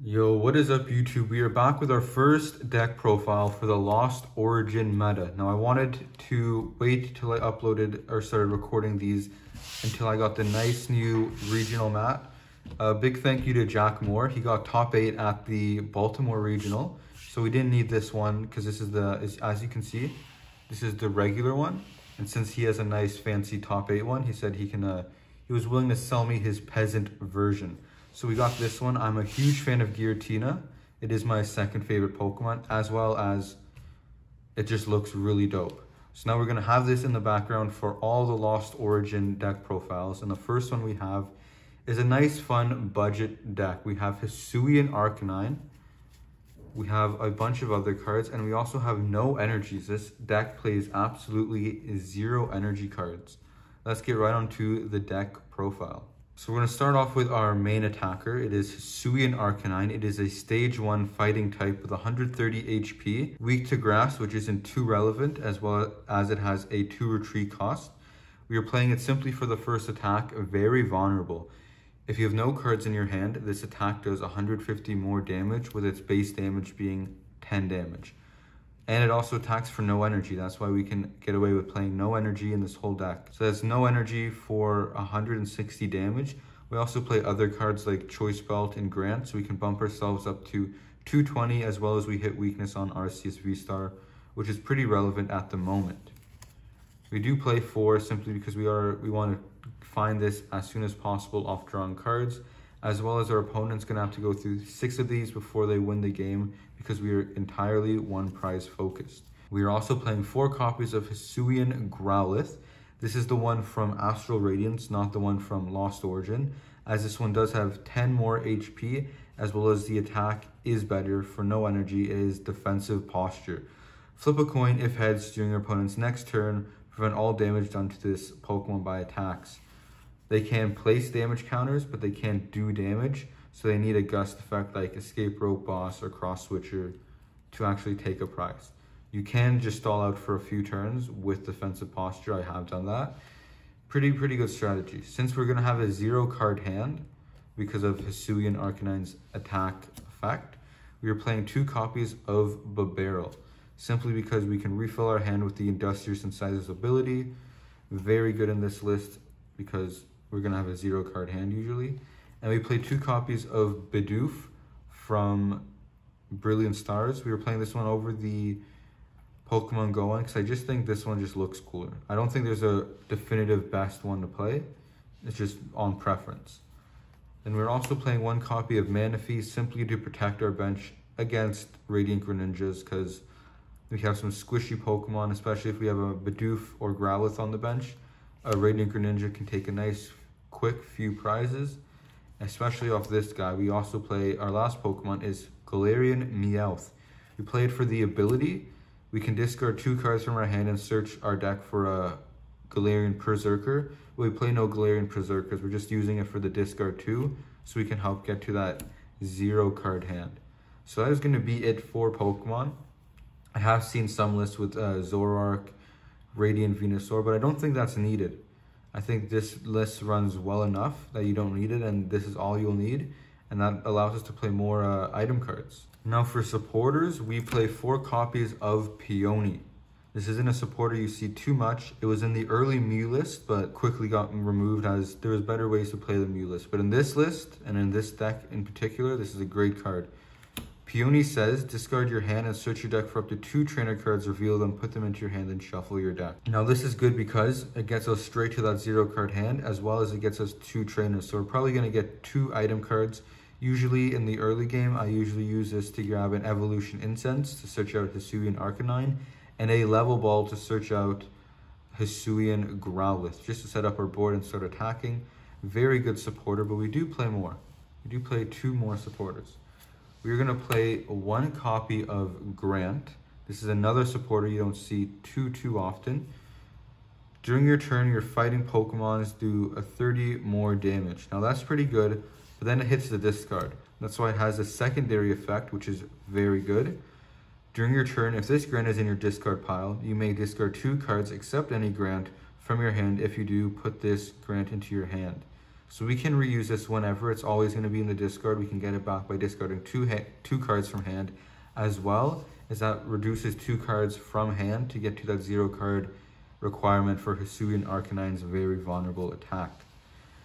Yo, what is up YouTube? We are back with our first deck profile for the Lost Origin meta. Now I wanted to wait till I uploaded or started recording these until I got the nice new regional mat. Big thank you to Jack Moore. He got top 8 at the Baltimore regional. So we didn't need this one because this is as you can see, this is the regular one. And since he has a nice fancy top 8 one, he said he was willing to sell me his peasant version. So we got this one. I'm a huge fan of Giratina. It is my second favorite Pokemon, as well as it just looks really dope. So now we're gonna have this in the background for all the Lost Origin deck profiles. And the first one we have is a nice fun budget deck. We have Hisuian Arcanine. We have a bunch of other cards, and we also have no energies. This deck plays absolutely 0 energy cards. Let's get right onto the deck profile. So we're going to start off with our main attacker. It is Hisuian Arcanine. It is a stage 1 fighting type with 130 HP, weak to grass, which isn't too relevant, as well as it has a 2 retreat cost. We are playing it simply for the first attack, very vulnerable. If you have no cards in your hand, this attack does 150 more damage, with its base damage being 10 damage. And it also attacks for no energy. That's why we can get away with playing no energy in this whole deck. So that's no energy for 160 damage. We also play other cards like Choice Belt and Grant, so we can bump ourselves up to 220, as well as we hit weakness on Arceus V-Star, which is pretty relevant at the moment. We do play 4 simply because we want to find this as soon as possible off drawing cards, as well as our opponent's going to have to go through 6 of these before they win the game because we are entirely one prize focused. We are also playing 4 copies of Hisuian Growlithe. This is the one from Astral Radiance, not the one from Lost Origin, as this one does have 10 more HP, as well as the attack is better for no energy. It is defensive posture. Flip a coin if heads during your opponent's next turn. Prevent all damage done to this Pokemon by attacks. They can place damage counters, but they can't do damage. So they need a gust effect like Escape Rope Boss or Cross Switcher to actually take a prize. You can just stall out for a few turns with defensive posture. I have done that. Pretty good strategy. Since we're going to have a 0 card hand because of Hisuian Arcanine's attack effect, we are playing 2 copies of Babarrel, simply because we can refill our hand with the Industrious Incisors ability. Very good in this list because we're going to have a 0 card hand usually. And we play 2 copies of Bidoof from Brilliant Stars. We were playing this one over the Pokemon Go one because I just think this one just looks cooler. I don't think there's a definitive best one to play. It's just on preference. And we're also playing 1 copy of Manaphy simply to protect our bench against Radiant Greninjas because we have some squishy Pokemon, especially if we have a Bidoof or Growlithe on the bench. A Radiant Greninja can take a nice quick few prizes, especially off this guy. We also play, our last Pokemon is Galarian Meowth. We play it for the ability. We can discard 2 cards from our hand and search our deck for a Galarian Berserker. We play no Galarian Berserkers. We're just using it for the discard 2, so we can help get to that 0 card hand. So that is going to be it for Pokemon. I have seen some lists with Zoroark, Radiant Venusaur, but I don't think that's needed. I think this list runs well enough that you don't need it, and this is all you'll need, and that allows us to play more item cards. Now for supporters, we play 4 copies of Peony. This isn't a supporter you see too much. It was in the early Mew list, but quickly got removed as there was better ways to play the Mew list. But in this list, and in this deck in particular, this is a great card. Peony says, discard your hand and search your deck for up to 2 trainer cards, reveal them, put them into your hand, and shuffle your deck. Now this is good because it gets us straight to that 0 card hand, as well as it gets us 2 trainers. So we're probably going to get 2 item cards. Usually in the early game, I usually use this to grab an Evolution Incense to search out Hisuian Arcanine, and a Level Ball to search out Hisuian Growlithe, just to set up our board and start attacking. Very good supporter, but we do play more. We do play 2 more supporters. We're going to play 1 copy of Grant. This is another supporter you don't see too often. During your turn, your fighting Pokemons do a 30 more damage. Now that's pretty good, but then it hits the discard. That's why it has a secondary effect, which is very good. During your turn, if this Grant is in your discard pile, you may discard 2 cards except any Grant from your hand. If you do, put this Grant into your hand. So we can reuse this whenever. It's always going to be in the discard. We can get it back by discarding two cards from hand, as well as that reduces 2 cards from hand to get to that 0 card requirement for Hisuian Arcanine's very vulnerable attack.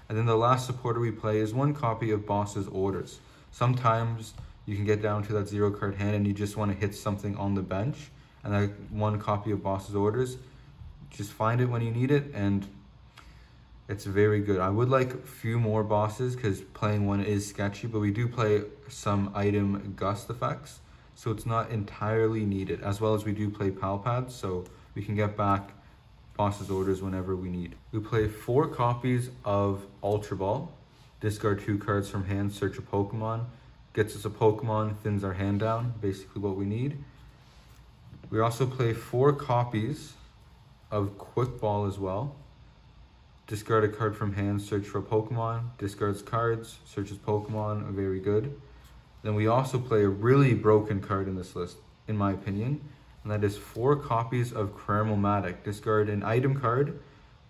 And then the last supporter we play is 1 copy of Boss's Orders. Sometimes you can get down to that 0 card hand and you just want to hit something on the bench, and that 1 copy of Boss's Orders, just find it when you need it, and it's very good. I would like a few more bosses because playing one is sketchy, but we do play some item gust effects, so it's not entirely needed, as well as we do play pal pads, so we can get back Boss's Orders whenever we need. We play 4 copies of Ultra Ball, discard 2 cards from hand, search a Pokemon, gets us a Pokemon, thins our hand down, basically what we need. We also play 4 copies of Quick Ball as well. Discard a card from hand, search for a Pokemon, discards cards, searches Pokemon, very good. Then we also play a really broken card in this list, in my opinion, and that is 4 copies of Cramomatic. Discard an item card,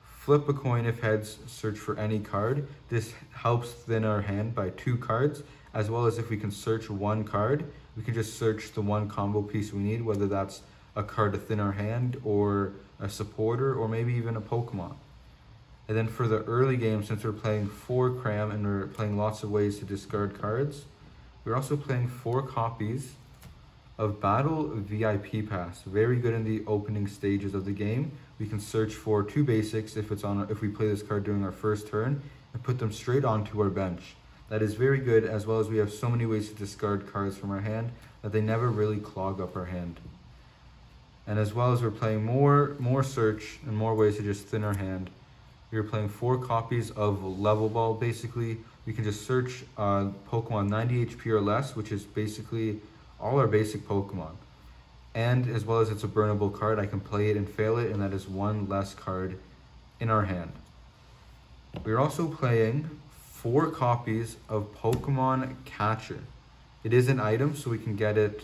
flip a coin if heads, search for any card. This helps thin our hand by 2 cards, as well as if we can search 1 card, we can just search the 1 combo piece we need, whether that's a card to thin our hand, or a supporter, or maybe even a Pokemon. And then for the early game, since we're playing 4 Cram and we're playing lots of ways to discard cards, we're also playing 4 copies of Battle VIP Pass. Very good in the opening stages of the game. We can search for 2 basics if we play this card during our first turn, and put them straight onto our bench. That is very good, as well as we have so many ways to discard cards from our hand that they never really clog up our hand. And as well as we're playing more search and more ways to just thin our hand, we're playing 4 copies of Level Ball. Basically, we can just search Pokemon 90 HP or less, which is basically all our basic Pokemon. And as well as it's a burnable card, I can play it and fail it, and that is 1 less card in our hand. We're also playing 4 copies of Pokemon Catcher. It is an item, so we can get it.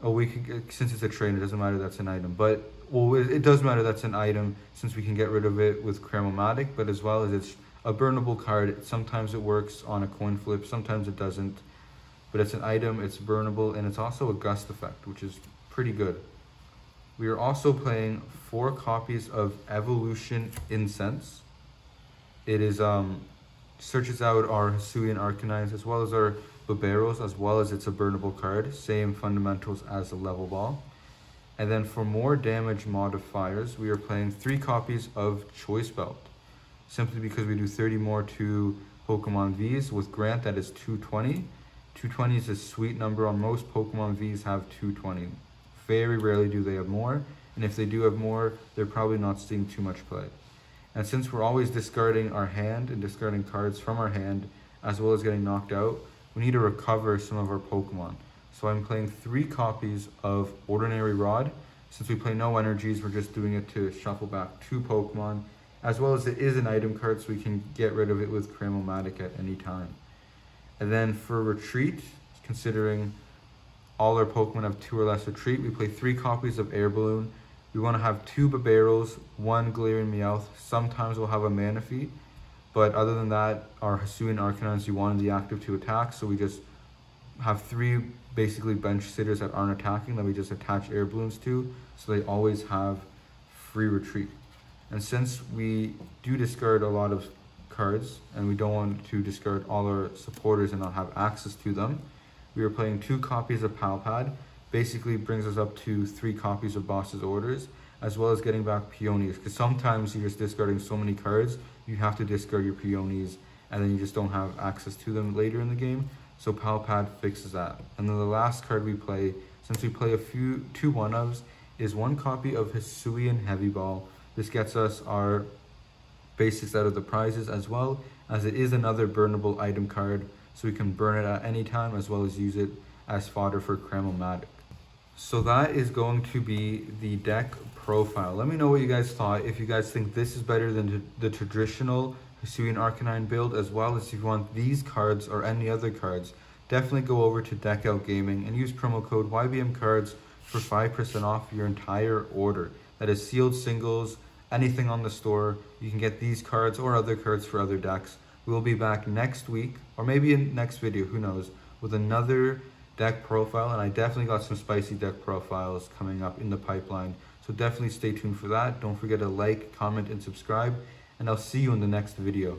Since it's a trainer, it doesn't matter that's an item. But, well, it does matter that's an item, since we can get rid of it with Cramomatic, but as well as it's a burnable card. Sometimes it works on a coin flip, sometimes it doesn't. But it's an item, it's burnable, and it's also a gust effect, which is pretty good. We are also playing 4 copies of Evolution Incense. It is searches out our Hisuian Arcanines as well as our Baberos, as well as it's a burnable card. Same fundamentals as the Level Ball. And then for more damage modifiers, we are playing 3 copies of Choice Belt. Simply because we do 30 more to Pokemon Vs. With Grant, that is 220. 220 is a sweet number. On most Pokemon Vs have 220. Very rarely do they have more. And if they do have more, they're probably not seeing too much play. And since we're always discarding our hand and discarding cards from our hand, as well as getting knocked out, we need to recover some of our Pokemon. So I'm playing 3 copies of Ordinary Rod. Since we play no energies, we're just doing it to shuffle back 2 Pokemon, as well as it is an item card, so we can get rid of it with Cramomatic at any time. And then for Retreat, considering all our Pokemon have 2 or less Retreat, we play 3 copies of Air Balloon. We want to have 2 Baberos, 1 Galarian Meowth. Sometimes we'll have a Manaphy, but other than that, our Hisuian Arcanines, you wanted the active to attack, so we just have 3 basically bench sitters that aren't attacking that we just attach Air Balloons to, so they always have free retreat. And since we do discard a lot of cards and we don't want to discard all our supporters and not have access to them, we are playing 2 copies of Palpad. Basically brings us up to 3 copies of Boss's Orders, as well as getting back Peonies, because sometimes you're just discarding so many cards, you have to discard your Peonies, and then you just don't have access to them later in the game. So Palpad fixes that. And then the last card we play, since we play 2 1-ofs, is 1 copy of Hisuian Heavy Ball. This gets us our basics out of the prizes, as well as it is another burnable item card, so we can burn it at any time, as well as use it as fodder for Cramomatic. So that is going to be the deck profile. Let me know what you guys thought. If you guys think this is better than the traditional Hisuian Arcanine build, as well as if you want these cards or any other cards, definitely go over to Deck Out Gaming and use promo code YBMCards for 5% off your entire order. That is sealed singles, anything on the store. You can get these cards or other cards for other decks we'll be back next week, or maybe in next video, who knows, with another deck profile. And I definitely got some spicy deck profiles coming up in the pipeline. So definitely stay tuned for that. Don't forget to like, comment, and subscribe. And I'll see you in the next video.